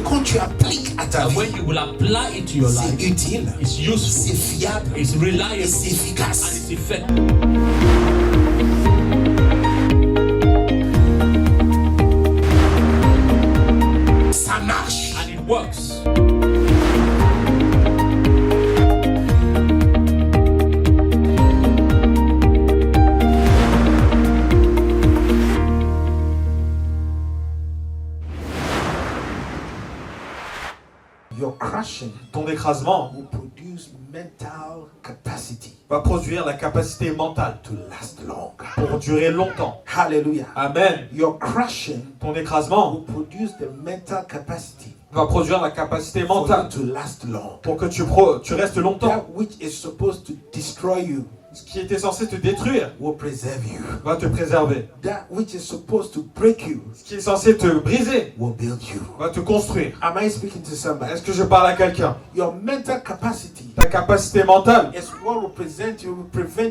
Quand tu appliques à ta And vie, when you will apply it to your c'est life, utile, it's c'est useful, fiable, it's et reliable, c'est and efficace. it's effective. Ça marche. And it works. Your crushing Ton écrasement will produce mental capacity va produire la capacité mentale to last long. pour durer longtemps. Hallelujah. Amen. Your crushing Ton will écrasement produce the mental capacity va produire la capacité for you mentale to last long. pour que tu restes longtemps. That which is supposed to destroy you Ce qui était censé te détruire will preserve you. va te préserver. That which is supposed to break you Ce qui est censé te briser will build you. va te construire. Am I speaking to somebody? Est-ce que je parle à quelqu'un? Your mental capacity Ta capacité mentale, is what will prevent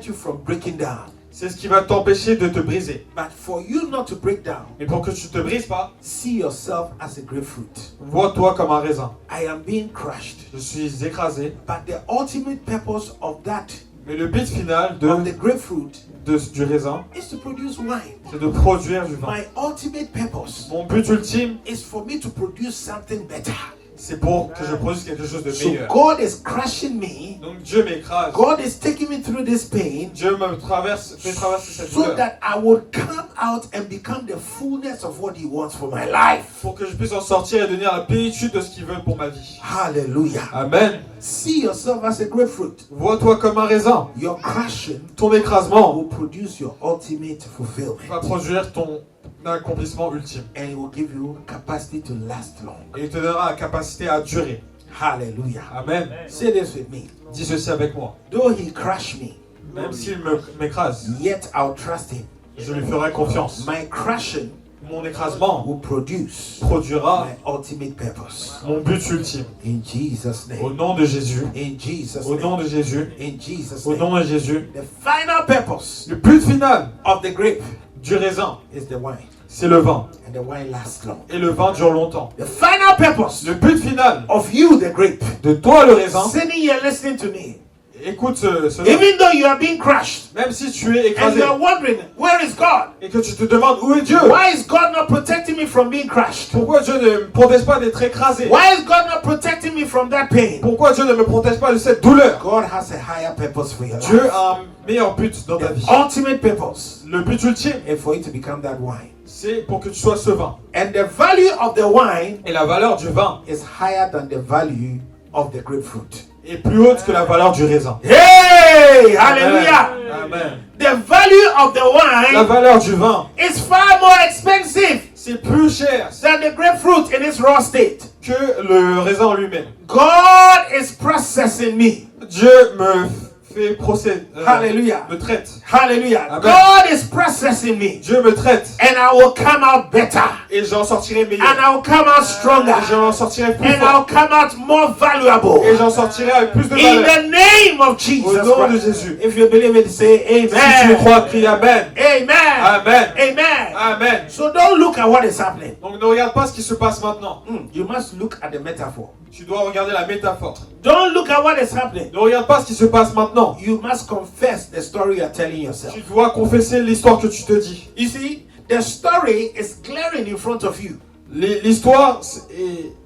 you from breaking down. c'est ce qui va t'empêcher de te briser. But for you not to break down, Mais pour que tu te brises pas, see yourself as a grapefruit. vois-toi comme un raisin. I am being crushed. Je suis écrasé. But the ultimate purpose of that, Mais le but final of the grapefruit, du raisin, is to produce wine. c'est de produire du vin. My ultimate purpose Mon but ultime, is for me to produce something better. c'est pour que je produise quelque chose de So meilleur. God is crushing me. Donc Dieu m'écrase. God is taking me through this pain Dieu me fait traverser cette so douleur that I will come out and become the fullness of what He wants for my life. pour que je puisse en sortir et devenir la plénitude de ce qu'il veut pour ma vie. Hallelujah. Amen. See yourself as a grapefruit. Vois-toi comme un raisin. Your crushing Ton écrasement will produce your ultimate fulfillment, va produire ton accomplissement ultime. and it will give you capacity to last long. Et il te donnera la capacité à durer. Hallelujah. Amen. Say this with me. Dis ceci avec moi. Though He crushed me, Même s'il m'écrase, yet I'll trust Him. je lui ferai confiance. My crushing Mon écrasement will produce produira my ultimate purpose. mon but ultime. In Jesus' Au name. nom de Jésus. In Jesus' Au nom name. de Jésus. In Jesus' Au name. nom de Jésus. The final purpose Le but final of the grape du raisin, is the wine, c'est le vin. and the wine lasts long. Et le vin dure longtemps. The final purpose Le but final of you, the grape, de toi, le raisin, sitting here listening to me, écoute cela. even though you are being crushed Même si tu es and écrasé you are wondering, where is God? et que tu te demandes où est Dieu, Why is God not protecting me from being crushed? pourquoi Dieu ne me protège pas d'être écrasé? Why is God not protecting me from that pain? Pourquoi Dieu ne me protège pas de cette douleur? God has a higher purpose for your Dieu life. a un meilleur but dans ta vie. The ultimate purpose Le but ultime, is for you to become that wine. c'est pour que tu sois ce vin. And the value of the wine Et la valeur du vin is higher than the value of the grapefruit. est plus haute que la valeur du raisin. Hey! Hallelujah! Amen. The value of the La wine valeur du vin, is far more expensive c'est plus cher than the grapefruit in its raw state. que le raisin en lui-même. God is processing me. Dieu me fait procéder, Hallelujah. me traite. Hallelujah. Amen. God is processing me. Dieu me traite And I will come out better. et j'en sortirai And meilleur. I will come out stronger. Et j'en sortirai plus And I fort. will come out more valuable. Et j'en sortirai avec plus de In valeur. the name of Au Jesus nom de Christ. Jésus. If you believe it, say Si tu amen. crois, crie Amen. Amen. Amen. Amen. Amen. So don't look at what is happening. Donc ne regarde pas ce qui se passe maintenant. You must look at the metaphor. Tu dois regarder la métaphore. Don't look at what is happening. Ne regarde pas ce qui se passe maintenant. You must confess the story you're telling yourself. Tu dois confesser l'histoire que tu te dis. You see, the story is glaring in front of you. L'histoire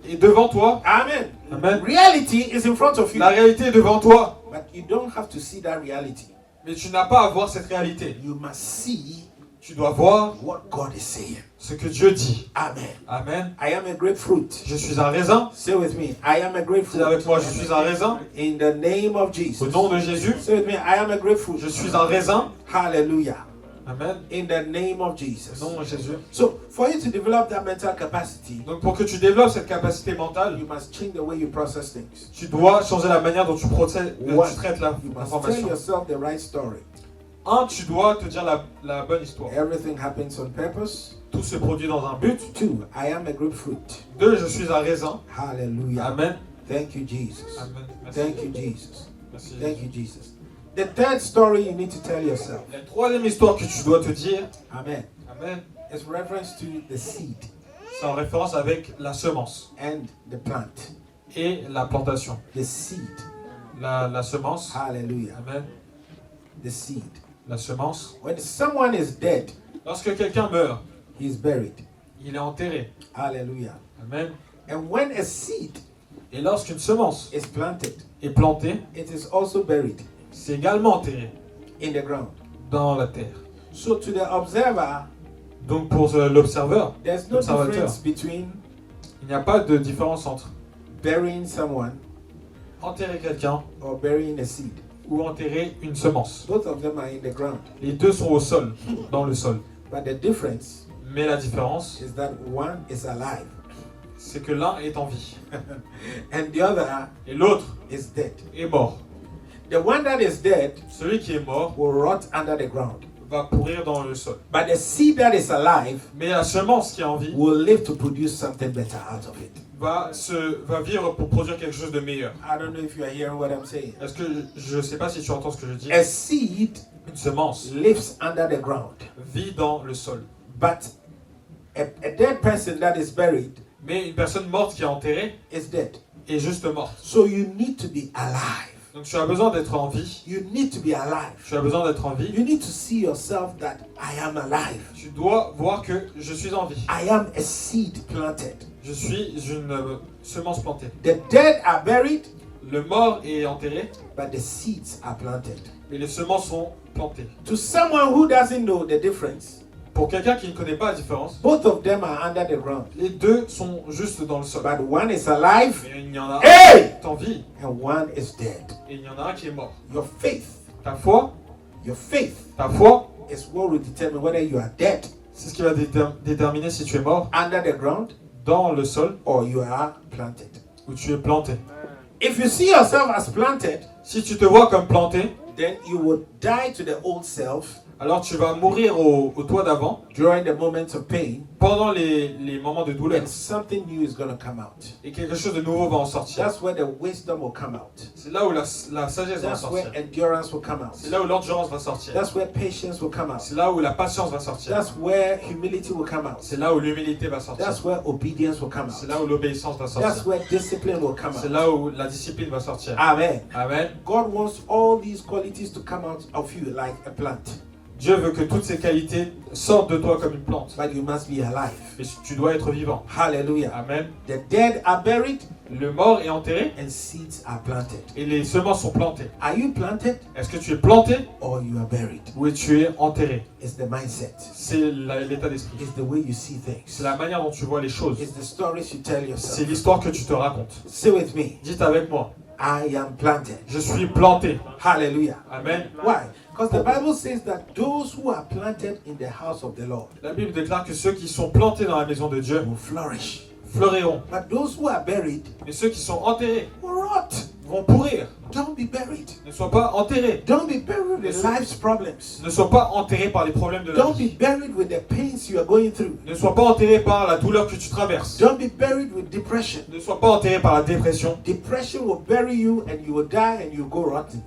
est devant toi. Amen. Amen. Reality is in front of you. La réalité est devant toi. But you don't have to see that reality. Mais tu n'as pas à voir cette réalité. You must see Tu dois voir what God is saying. ce que Dieu dit. Amen. Amen. I am a grapefruit. Je suis un raisin. Say with me, I am a Dis grapefruit. avec moi, je suis un raisin. In the name of Jesus. Au nom de Jésus, Say with me, I am a grapefruit. je suis un raisin. Hallelujah. Amen. In the name of Jesus. Au nom de Jésus. So, for you to develop that mental capacity, Donc pour que tu développes cette capacité mentale, you must change the way you process things. tu dois changer la manière dont tu One, traites you must tell l'information. yourself the right story. Tu dois te dire la bonne histoire. Everything happens on purpose. Tout se produit dans un but. 2, I am a grapefruit. 2, je suis un raisin. Hallelujah. Amen. Thank you, Jesus. Amen. Merci. Thank you, Jesus. Merci. Thank you, Jesus. The third story you need to tell yourself. La troisième histoire que tu dois te dire, Amen. amen, It's reference to the seed c'est en référence avec la semence and the plant. et la plantation. The seed. La semence, Hallelujah. amen, The seed. la semence. When someone is dead, Lorsque quelqu'un meurt, he's buried. il est enterré. Hallelujah. Amen. And when a seed Et lorsqu'une semence is planted, est plantée, it is also buried c'est également enterré in the ground. dans la terre. So to the observer, Donc pour l'observeur, there's no Observateur. difference between il n'y a pas de différence entre burying someone enterrer quelqu'un or burying a seed. ou enterrer une semence. Both of them are in the ground. Les deux sont au sol, dans le sol. But the difference Mais la différence, is that one is alive c'est que l'un est en vie and the other et l'autre is dead. est mort. The one that is dead Celui qui est mort will rot under the ground. va pourrir dans le sol. But the seed that is alive Mais la semence qui est en vie will live to produce something better out of it. va vivre pour produire quelque chose de meilleur. I don't know if you are hearing what I'm saying. Est-ce que je ne sais pas si tu entends ce que je dis? A seed Une semence lives under the ground, vit dans le sol. but a dead person that is buried Mais une personne morte qui est enterrée is dead. est juste morte. So you need to be alive. Donc tu as besoin d'être en vie. You need to be alive. Tu as besoin d'être en vie. You need to see yourself that I am alive. Tu dois voir que je suis en vie. I am a seed planted. Je suis une semence plantée. The dead are buried, Le mort est enterré, but the seeds are planted. mais les semences sont plantées. To someone who doesn't know the difference, Pour quelqu'un qui ne connaît pas la différence, both of them are under the ground. les deux sont juste dans le sol. But one is alive, Mais il y en a un hey, qui est en vie and one is dead. et il y en a un qui est mort. Your faith Ta foi is what will determine whether you are dead c'est ce qui va déterminer si tu es mort under the ground dans le sol or you are planted. ou tu es planté. If you see yourself as planted, Si tu te vois comme planté, then you will die to the old self alors tu vas mourir au toi d'avant during the moments of pain, pendant les moments de douleur. and something new is going to come out. Et quelque chose de nouveau va en sortir. That's where the wisdom will come out. C'est là où la sagesse va That's sortir. where endurance will come out. C'est là où l'endurance va sortir. That's where patience will come out. C'est là où la patience va sortir. That's where humility will come out. C'est là où l'humilité va sortir. That's where obedience will come C'est out. là où l'obéissance va That's sortir. where discipline will come C'est out. là où la discipline va sortir. Amen. Amen. God wants all these qualities to come out of you like a plant. Dieu veut que toutes ces qualités sortent de toi comme une plante. But you must be alive. Mais tu dois être vivant. Hallelujah. Amen. The dead are buried Le mort est enterré and seeds are planted. et les semences sont plantées. Are you planted Est-ce que tu es planté or you are buried? ou tu es enterré? It's the mindset. C'est l'état d'esprit. It's the way you see C'est things. la manière dont tu vois les choses. It's the stories you tell C'est yourself. l'histoire que tu te racontes. Say with me. Dites avec moi. I am planted. Je suis planté. Hallelujah. Amen. Why? Because the Bible says that those who are planted in the house of the Lord La Bible déclare que ceux qui sont plantés dans la maison de Dieu will flourish. fleuriront. But those who are buried Mais ceux qui sont enterrés will rot. vont pourrir. Don't be buried. Ne sois pas enterré. Don't be buried with life's problems. Ne sois pas enterré par les problèmes de la Don't be vie. buried with the pains you are going through. Ne sois pas enterré par la douleur que tu traverses. Don't be buried with depression. Ne sois pas enterré par la dépression. Depression will bury you and you will die and you go rotten.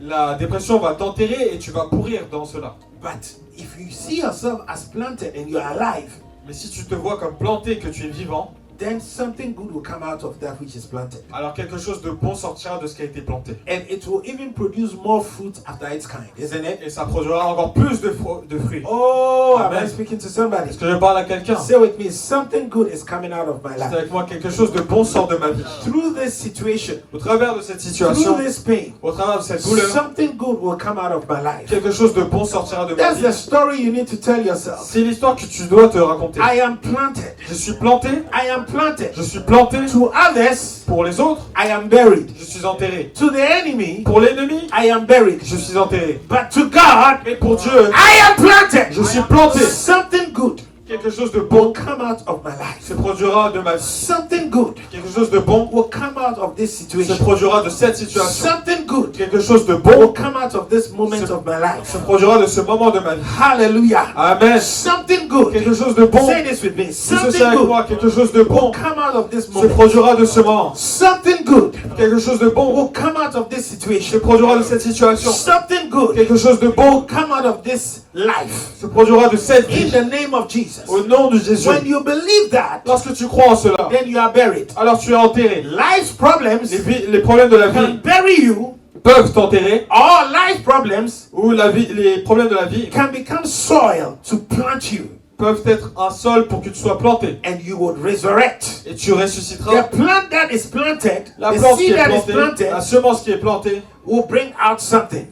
La dépression va t'enterrer et tu vas pourrir dans cela. But if you see yourself as planted and you are alive, Mais si tu te vois comme planté, que tu es vivant, then something good will come out of that which is planted. alors quelque chose de bon sortira de ce qui a été planté. And it will even produce more fruit after its kind, isn't it? Et ça produira encore plus de fruits. Oh, am Amen. I speaking to somebody? Est-ce que je parle à quelqu'un? Say with me, something good is coming out of my C'est life. avec moi, quelque chose de bon sort de ma vie. Through this situation, Au travers de cette situation, through this pain, au travers de cette douleur, something good will come out of my life. quelque chose de bon sortira de ma That's the vie. story you need to tell yourself. C'est l'histoire que tu dois te raconter. I am planted. Je suis planté, I am planted. je suis planté. To others, Pour les autres, I am buried. je suis enterré. To the enemy, Pour l'ennemi, I am buried. je suis enterré. But to God, Mais pour Dieu, I am planted. je suis planté. Something good quelque chose de will bon come out of my life. se produira de ma vie. Something good Quelque chose de bon will come out of this se situation. produira de cette situation. Something good Quelque chose de will bon come out of this moment of my life. se produira de ce moment de ma vie. Hallelujah. Amen. Something good. Quelque chose de bon. Say this with me. Dis ceci Something avec good moi. Quelque chose de will bon come out of this se moment. produira de ce moment. Something good Quelque chose de bon will come out of this se situation. produira de cette situation. Something good Quelque chose de will bon come out of this life. se produira de cette In vie. the name of Jesus. Au nom de Jésus. When you believe that, Lorsque tu crois en cela, then you are buried. alors tu es enterré. Life's problems Les problèmes de la can vie bury you, peuvent t'enterrer, or life problems ou les problèmes de la vie can become soil to plant you, peuvent être un sol pour que tu sois planté. and you would resurrect. Et tu The ressusciteras. plant that is planted, La the plante qui seed est that is plantée, planted, la semence qui est plantée, will bring out something.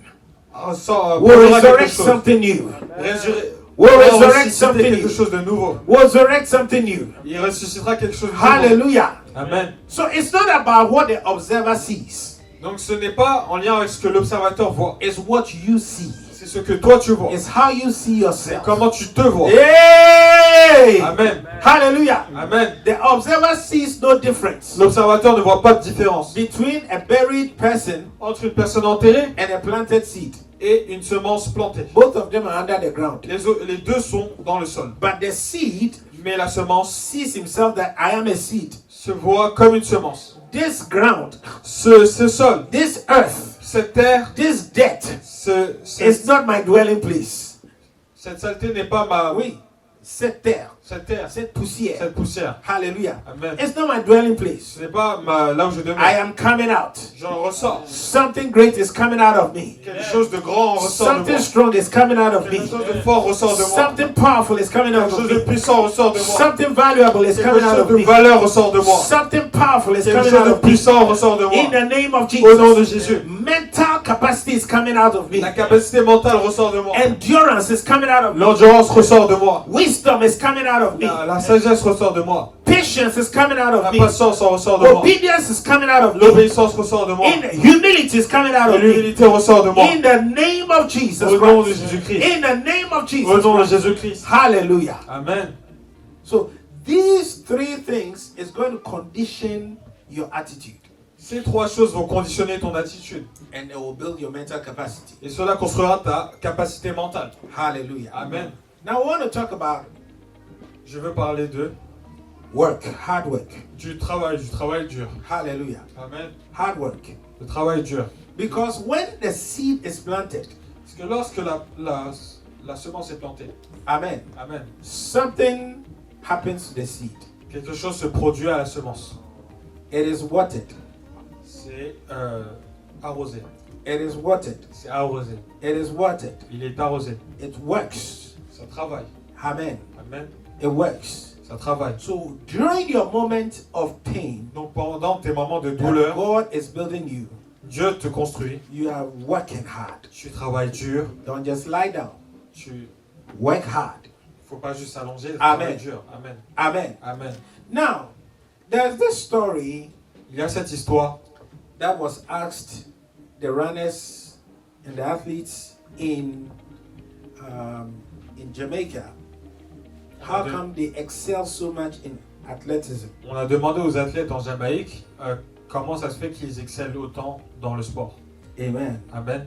produira Will quelque resurrect chose. something new. Will resurrect ressusciter something quelque new. chose de nouveau. Will resurrect something new. Il ressuscitera quelque chose de nouveau. Hallelujah. Amen. So it's not about what the observer sees. Donc ce n'est pas en lien avec ce que l'observateur voit. It's what you see. C'est ce que toi tu vois. It's how you see yourself. Comment tu te vois. Hey! Amen. Hallelujah. Amen. The observer sees no difference L'observateur ne voit pas de différence between a buried person entre une personne enterrée and a planted seed. et une semence plantée. Both of them are under the ground. Les deux sont dans le sol. But the seed Mais la semence sees himself that I am a seed. se voit comme une semence. This ground, Ce sol, this earth, cette terre, this death is not my dwelling place. cette saleté n'est pas ma... Oui, cette terre, Cette terre, cette poussière. cette poussière. Hallelujah. Amen. It's not my dwelling place. Ce n'est pas là où je I demeure. am coming out. J'en ressors. Something great is coming out of me. Quelque chose de grand ressort de Something moi. strong is coming out of me. Quelque chose de fort ressort de moi. Something powerful is coming out Quelque of chose de me. puissant ressort de moi. Something valuable is Quelque coming out chose of de me. valeur ressort de moi. Something powerful is Quelque coming chose out de of me. puissant ressort de In moi. the name of Au nom de Jesus. Jésus. Mental capacity is coming out of me. La capacité mentale ressort de moi. Endurance is coming out of me. L'endurance ressort de moi. Wisdom is coming out of me. La sagesse ressort de moi. Patience is coming out La of me. patience en ressort de moi. Obedience is coming out of me. L'obéissance ressort de moi. Humility is coming out Et of me. l'humilité ressort de moi. In the name of Jesus Au nom de Christ. Jésus-Christ. In the name of Au Jesus nom de Christ. Jésus-Christ. Hallelujah. Amen. So these three things is going to condition your attitude, Ces trois choses vont conditionner ton attitude. and it will build your mental capacity. Et cela construira ta capacité mentale. Hallelujah. Amen. Now I want to talk about Je veux parler de work, hard work. du travail dur. Hallelujah. Amen. Hard work. Le travail dur. Because when the seed is planted, Parce que lorsque la semence est plantée, amen, amen, something happens to the seed. quelque chose se produit à la semence. It is watered. C'est arrosé. It is watered. C'est arrosé. It is watered. Il est arrosé. It works. Ça travaille. Amen. Amen. It works. Ça travaille. So during your moment of pain, Donc pendant tes moments de that douleur, God is building you, Dieu te construit. you are working hard. Tu travailles dur. Don't just lie down. Tu Work hard. faut pas juste s'allonger. Amen. Travaille dur. Amen. Amen. Amen. Now, there's this story Il y a cette histoire that was asked the runners and the athletes in Jamaica. How come they excel so much in athleticism? On a demandé aux athlètes en Jamaïque comment ça se fait qu'ils excellent autant dans le sport. Amen. Amen.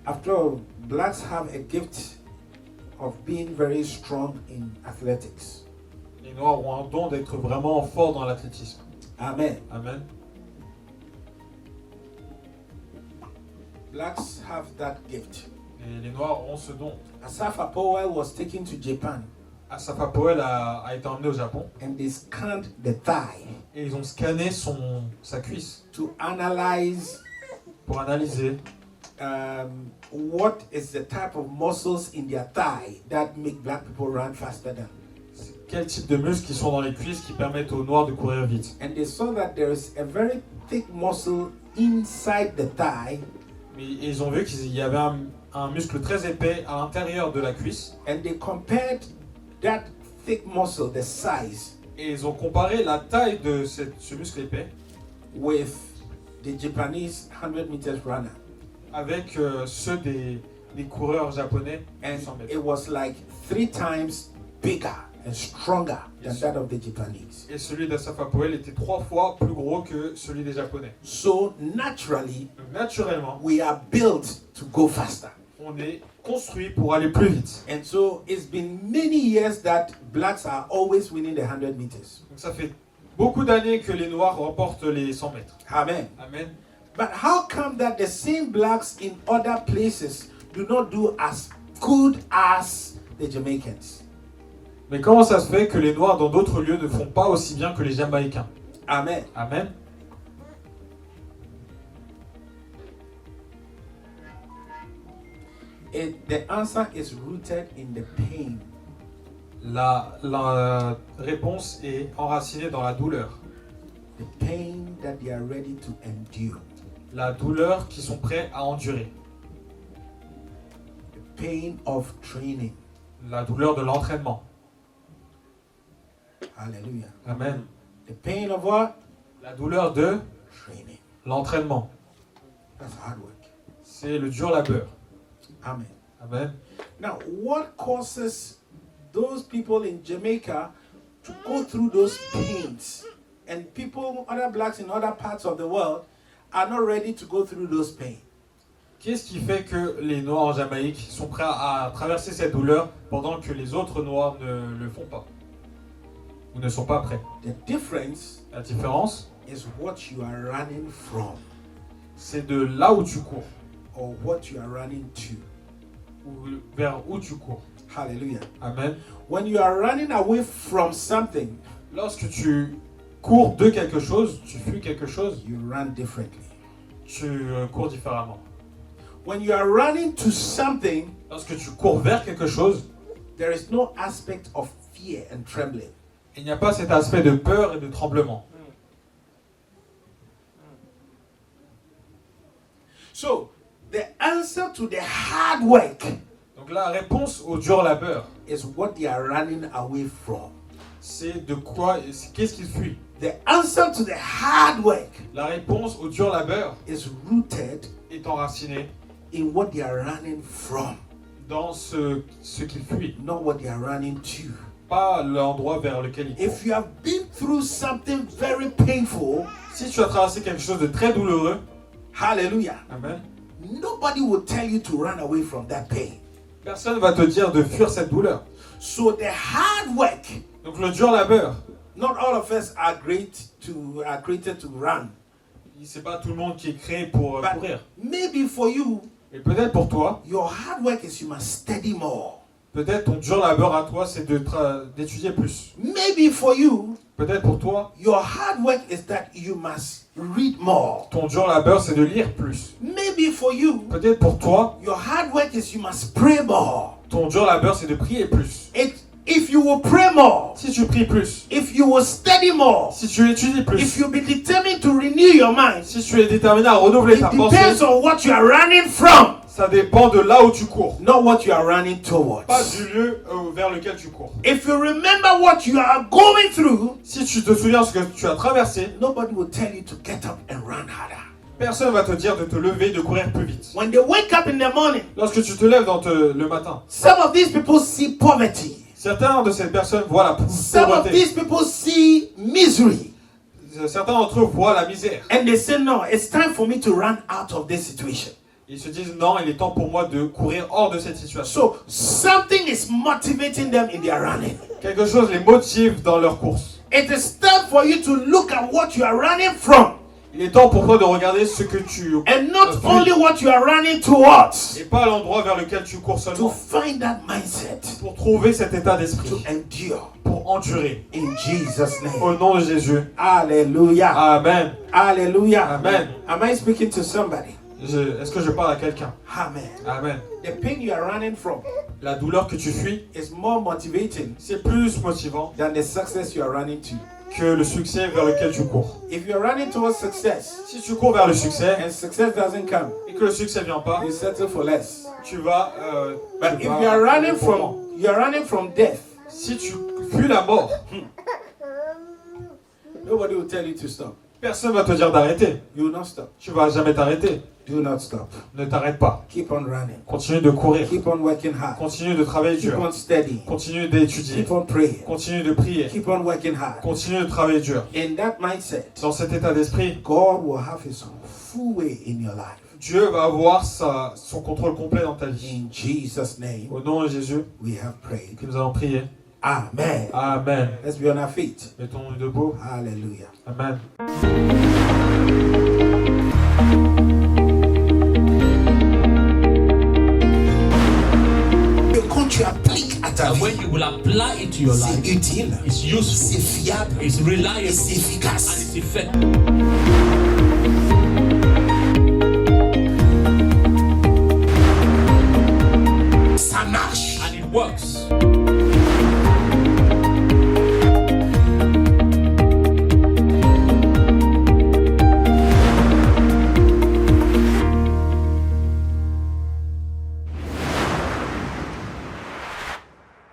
After all, blacks have a gift of being very strong in athletics. Les Noirs ont un don d'être vraiment forts dans l'athlétisme. Amen. Amen. Blacks have that gift. Et les Noirs ont ce don. Asafa Powell was taken to Japan Asafa Powell a été emmené au Japon and they scanned the thigh et ils ont scanné sa cuisse to analyze pour analyser what is the type of muscles in their thigh that make black people run faster than. quel type de muscles qui sont dans les cuisses qui permettent aux Noirs de courir vite. And they saw that there is a very thick muscle inside the thigh, Mais ils ont vu qu'il y avait un muscle très épais à l'intérieur de la cuisse and they compared that thick muscle, the size, et ils ont comparé la taille de ce muscle épais with the Japanese 100 meters runner. avec ceux des coureurs japonais And 100 mètres. it was like 3 times bigger and stronger than Yes. that of the Japanese. Et celui d'Asaf Hapoel était 3 fois plus gros que celui des Japonais. So naturally, Donc naturellement, we are built to go faster. on est construit pour aller plus vite. And so it's been many years that blacks are always winning the 100 meters. Donc ça fait beaucoup d'années que les Noirs remportent les 100 mètres. Amen. Amen. But how come that the same blacks in other places do not do as good as the Jamaicans? Mais comment ça se fait que les Noirs dans d'autres lieux ne font pas aussi bien que les Jamaïcains? Amen. Amen. The answer is rooted in the pain. La réponse est enracinée dans la douleur. The pain that they are ready to endure. La douleur qu'ils sont prêts à endurer. The pain of training. La douleur de l'entraînement. Hallelujah. Amen. The pain of what? La douleur de Training. l'entraînement. That's hard work. C'est le dur labeur. Amen. Amen. Now, what causes those people in Jamaica to go through those pains? And people, other blacks in other parts of the world, are not ready to go through those pains. Qu'est-ce qui fait que les Noirs en Jamaïque sont prêts à traverser cette douleur pendant que les autres Noirs ne le font pas ou ne sont pas prêts? The difference La différence, is what you are running from c'est de là où tu cours or what you are running to. ou vers où tu cours. Hallelujah. Amen. When you are running away from something, Lorsque tu cours de quelque chose, tu fuis quelque chose, you run differently. tu cours différemment. When you are running to something, Lorsque tu cours vers quelque chose, there is no aspect of fear and trembling. il n'y a pas cet aspect de peur et de tremblement. So, the answer to the hard work Donc la réponse au dur labeur, is what they are running away from. c'est de quoi, qu'est-ce qu'ils fuient? The answer to the hard work La réponse au dur labeur is rooted est enracinée in what they are running from, dans ce qu'ils fuient, not what they are running to. pas l'endroit vers lequel ils courent. If you have been through something very painful, Si tu as traversé quelque chose de très douloureux, hallelujah, amen, nobody will tell you to run away from that pain. personne ne va te dire de fuir cette douleur. So the hard work, Donc le dur labeur, not all of us are created to run. c'est pas tout le monde qui est créé pour But courir. maybe for you, Et peut-être pour toi, your hard work is you must study more. peut-être ton dur labeur à toi, c'est d'étudier plus. Maybe for you, Peut-être pour toi, your hard work is that you must read more. ton dur labeur, c'est de lire plus. Maybe for you, Peut-être pour toi, your hard work is you must pray more. ton dur labeur, c'est de prier plus. If you will pray more, Si tu pries plus, if you will study more, si tu étudies if plus, you be determined to renew your mind, si tu es déterminé à renouveler it ta depends pensée, on what you are running from, ça dépend de là où tu cours, not what you are running towards. pas du lieu vers lequel tu cours. If you remember what you are going through, Si tu te souviens de ce que tu as traversé, nobody will tell you to get up and run harder. personne ne va te dire de te lever, de courir plus vite. When they wake up in the morning, Lorsque tu te lèves le matin, some of these people see poverty. certains de ces personnes voient la Some of pauvreté. these people see misery. Certains d'entre eux voient la misère. And they say, no, it's time for me to run out of this situation. Ils se disent non, il est temps pour moi de courir hors de cette situation. So something is motivating them in their running. Quelque chose les motive dans leur course. It is time for you to look at what you are running from. Il est temps pour toi de regarder ce que tu And not fuis. only what you are running towards. Et pas l'endroit vers lequel tu cours To seulement. find that mindset. Pour trouver cet état To d'esprit. endure. Pour endurer. In Jesus' name. Au nom de Jésus. Hallelujah. Amen. Hallelujah. Amen. Am I speaking to somebody? Est-ce que je parle à quelqu'un? Amen. Amen. The pain you are running from La douleur que tu fuis, is more motivating c'est plus motivant than the success you are running to. que le succès vers lequel tu cours. If you are running towards success Si tu cours vers le succès and success doesn't come, et que le succès ne vient pas, you settle for less. tu vas. But tu if vas you are running aller pour moi. from death, Si tu fuis la mort, nobody will tell you to stop. personne ne va te dire d'arrêter. You will not stop. Tu vas jamais t'arrêter. Do not stop. Ne t'arrête pas. Keep on running. Continue de courir. Keep on working hard. Continue de travailler Keep dur. on studying. Continue d'étudier. Keep on praying. Continue de prier. Keep on working hard. Continue de travailler dur. In that mindset, Dans cet état d'esprit, God will have His full way in your life. Dieu va avoir son contrôle complet dans ta vie. In Jesus' name, Au nom de Jésus, we have prayed. que nous allons prier. Amen. Amen. Let's be on our feet. Mettons-nous debout. Hallelujah. Amen. Quand tu appliques à ta And vie, when you will apply it to your c'est life, utile, it's c'est useful, fiable, it's reliable, c'est and efficace. it's effective. Ça marche. And it works.